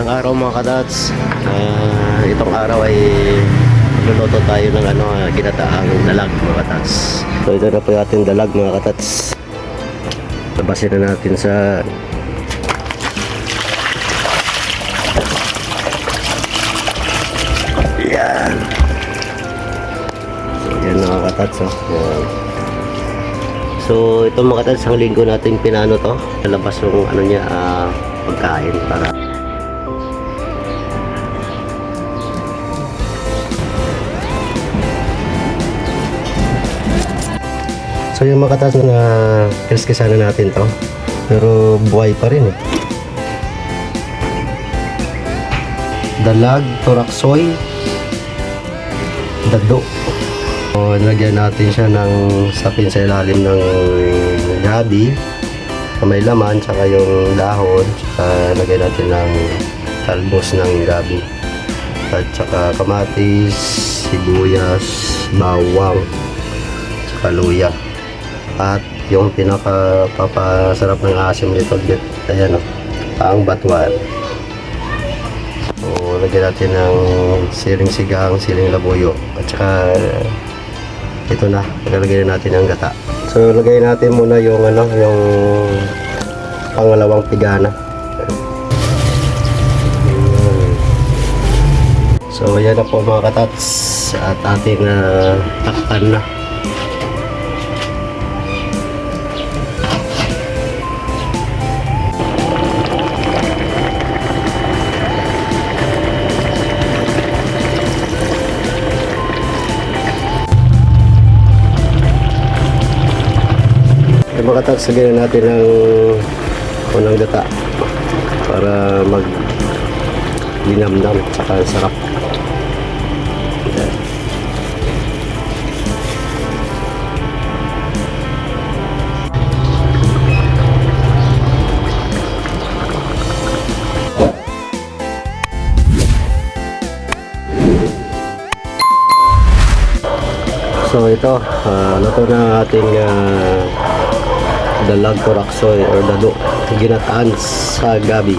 Magandang araw mga katats. Itong araw ay luluto tayo ng ginataang dalag mga katats. So ito na po yung ating dalag mga katats. Labasin na natin sa yan. So yan mga katats. Yan. So ito mga katats, ang linggo natin pinano to. Nalabas yung niya, pagkain para so yung mga katas na kiskisana natin to, pero buhay pa rin dalag, toraksoy, dado. So nilagyan natin siya ng sapin sa ilalim ng gabi na may laman, saka yung dahon, saka lagyan natin ng talbos ng gabi at saka kamatis, sibuyas, bawang, saka luya. At yung pinakapapasarap ng asim nito, ayan ang batuan. So lagyan natin ng siling sigang, siling labuyo, at saka ito na, lalagyan natin ang gata. So lagay natin muna yung yung pangalawang pigana. So ayan na po mga katats, at ating takpan na. Mga katats, lagyan natin ng unang gata para mag linamnam at saka sarap. So ito, luto na ating dalag, toraksoy or dado, ginataan sa gabi.